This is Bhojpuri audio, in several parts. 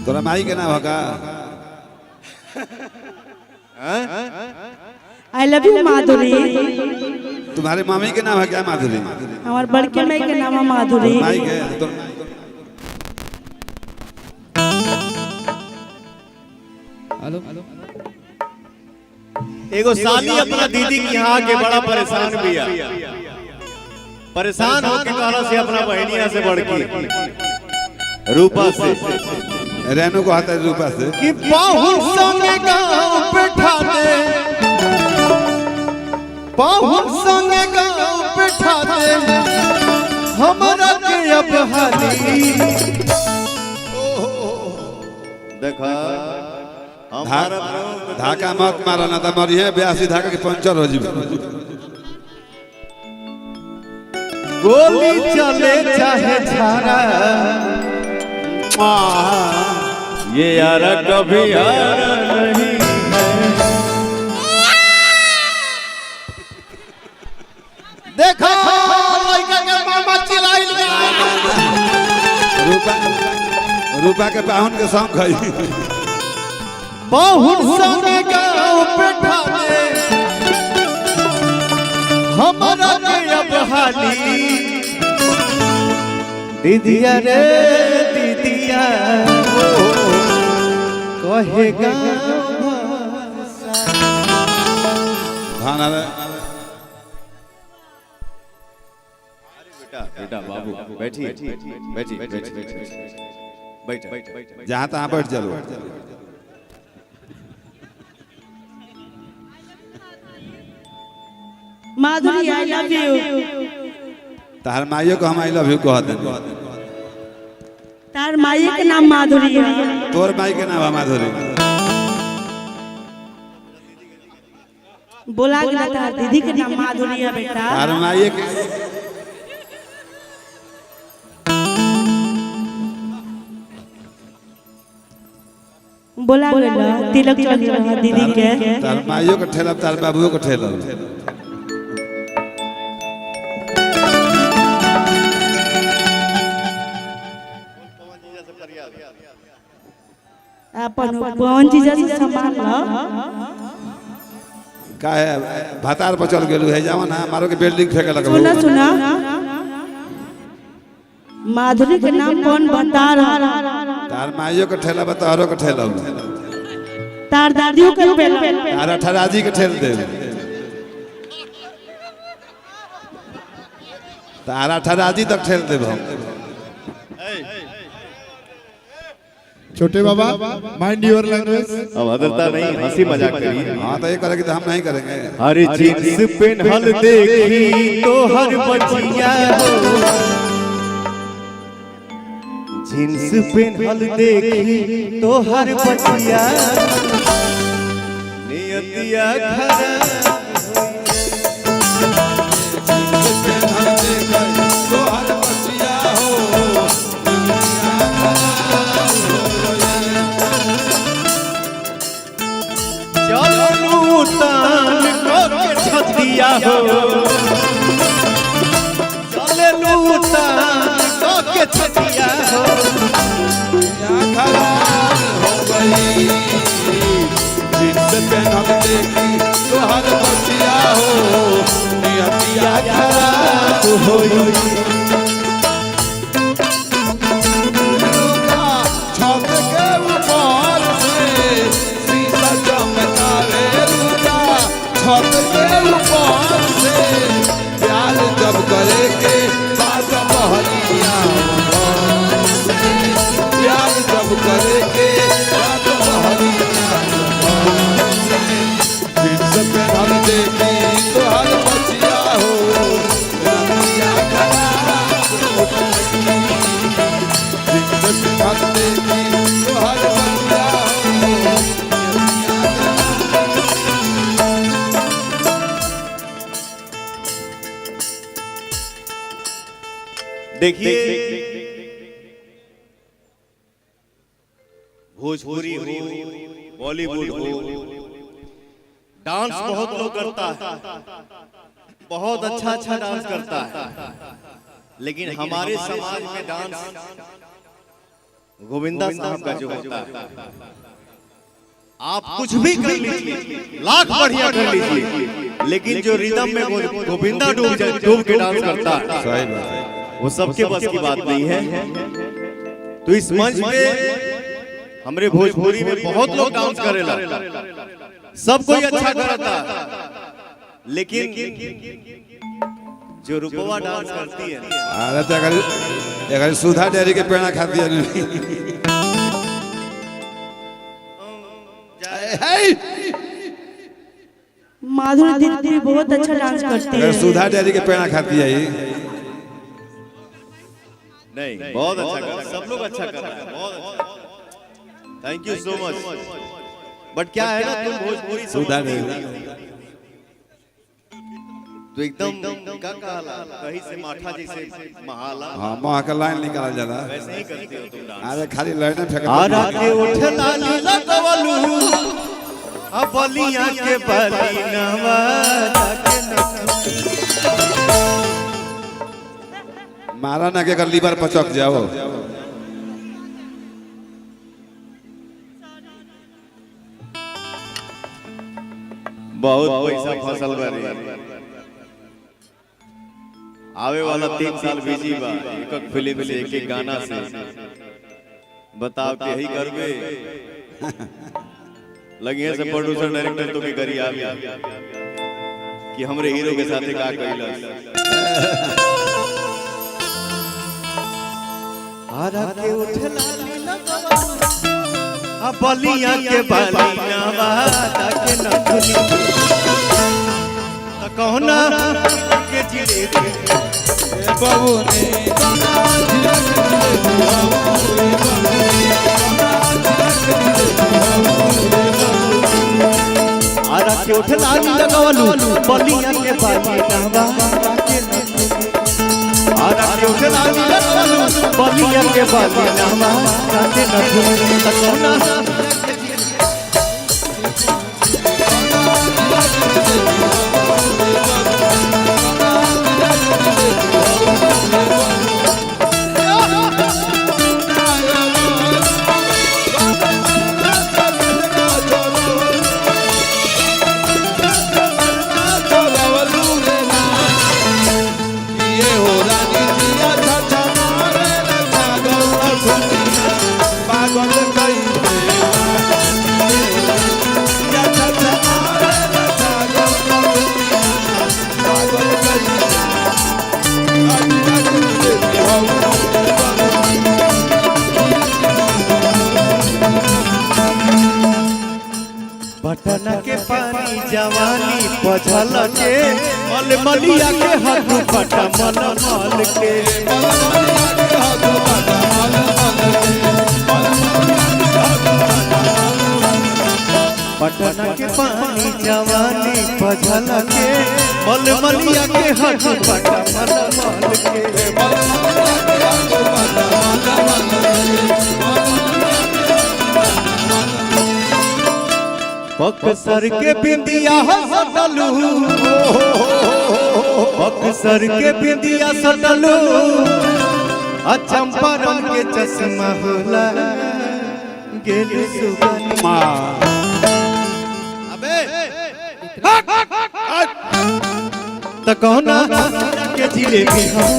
तोरा माई के नाम होगा? I love you Madhuri. तुम्हारे मामी के नाम है क्या माधुरी? हमारे बड़के माई के नाम है माधुरी। माई के तो हेलो एगो साली अपना दीदी के यहाँ के बड़ा परेशान भी है। परेशान होके कहला से अपना बहनिया से बड़की रूपा से रेनू को आता है रूपा से कि पाहुन संगे गाँव पे ठाते, पाहुन संगे गाँव पे ठाते हमारा के अब हाली। देखा धाका मत मारा ना तो मरिए 82 धाका के पंचर हो जीव। गोली चले चाहे छारा ये यार कभी यार नहीं देखा लड़का के मामा चिल्लाइल रूपा के पाहुन के संग खई पाहुन संगे गाँव पे ठाते हमारा के अब हाली। दीदिया रे दीदिया कहेगा खाना रे बेटा बाबू बैठिए बैठिए बैठिए जहाँ तहाँ बैठ चलो। Madhuri I love you. तार माइयो को हम आई लव यू कह दें। तार माई के नाम माधुरी है। तोर माई के नाम है माधुरी। बोला गया तार दीदी के नाम माधुरी है बेटा। तार माई के बोला गया तिलक चढ़ रहा दीदी के। तार माइयो को ठेलब तार बाबुओ को ठेलब। अपन पवन जी जैसे संभाल लो। का है भातार पर चल गेलू है जावा ना मारो के बिल्डिंग फेंके लगा। सुना सुना माधुरी के नाम कौन बता रहा? तार माइयो को ठेला तारो को ठेला तार दादियों के बेला तार अठराजी के ठेल दे। तार अठराजी तक ठेल दे। छोटे बाबा माइंड योर लैंग्वेज। अब अदरता नहीं हंसी मजाक करिए। हाँ तो ये करेंगे तो हम नहीं करेंगे। हर जींस पेन्हल देखी तो हर बचिया जींस पेन्हल देखी तो हर बचिया नियतिया खराब छतिया हो चले लूटान के छतिया हो खराब हो गई जींस पेन्हल देखी तो हर बचिया हो नियतिया खराब हो गई। छत के ऊपर से शीशा चमका रे रूपा। छत के ऊपर से प्यार जब करे के बात बहरिया प्यार जब करे के बात बहरिया जींस पेन्हल देखी तो हर बचिया हो नियतिया खराब हो गई। जींस पेन्हल देखी तो हर बचिया हो देखिए भोजपुरी हो बॉलीवुड हो डांस बहुत लोग करता है, बहुत अच्छा अच्छा डांस करता है, लेकिन हमारे समाज में डांस गोविंदा साहब का जो होता है, आप कुछ भी कर लीजिए, लाख बढ़िया कर लीजिए, लेकिन जो रिदम में गोविंदा डूब के डांस करता है, सही बात है। वो सबके बस की बात नहीं है। तो इस मंच पे हमरे भोजपुरी में बहुत लोग डांस करेला, सब कोई अच्छा करता, लेकिन जो रूपवा डांस करती है, अरे तो अगर सुधा डेयरी के पेड़ा खाती है माधुरी दीदी बहुत अच्छा डांस करती अगर है। सुधा डेयरी के पेड़ा खाती है नहीं बहुत अच्छा कर, सब लोग अच्छा कर रहे हैं, बहुत अच्छा। Thank you so much. बट क्या है ना, तुम भोजपुरी सुधा समझती डेयरी हो, तो एकदम का कहला कहीं से माठा जैसे महाला, हाँ वहाँ का लाइन निकाल जाला, वैसे ही करते हो तुम डांस। अरे खाली लाइन फेंक आरा के उठला लीला कवलू, आ बलिया के बली नवा के मारा ना के अगर लीवर पचक जाओ। बहुत पैसा फसल बारे, आवे वाला 3 साल बिजी बा, एक फिल्म से एक गाना से, बताओ के ही करबे लगिए से प्रोड्यूसर डायरेक्टर तो के करी आवे कि हमरे हीरो के साथे का कइला। आरा के उठला लीला आ बलिया के बलियावा के नखली, त कहना के जिले बाबू ने आरा के उठला लगवलू बलिया के बलियावा के नखली, आरा के उठला लगवलू बलिया के बलियावा के नखली, त कहना बटन के पानी जवानी पझल के मलमलिया के हाथ पटा मलमल के, बटन के पानी जवानी पझल के मलमलिया के हाथ पटा मलमल के, बक्सर के बिंदिया सटलू, बक्सर के बिंदिया सटलू, आ चंपारण के चश्मा होला गेल सुगनमा। अबे त कहना के जिलेबी हम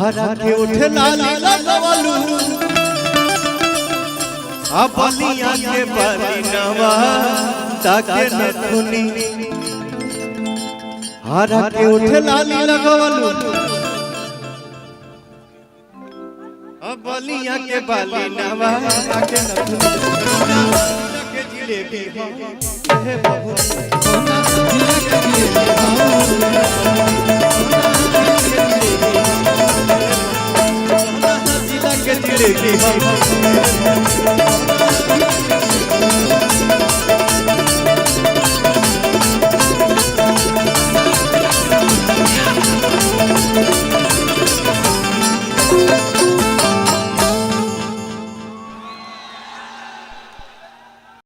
हरा के उठला लीला कवलू, आ बलिया के बलिनवा ताके नखुनी, हरा के उठला लीला कवलू, बलिया के बाली नवा के नथुनी के जिलेबी हे बाबू जिला के जिलेबी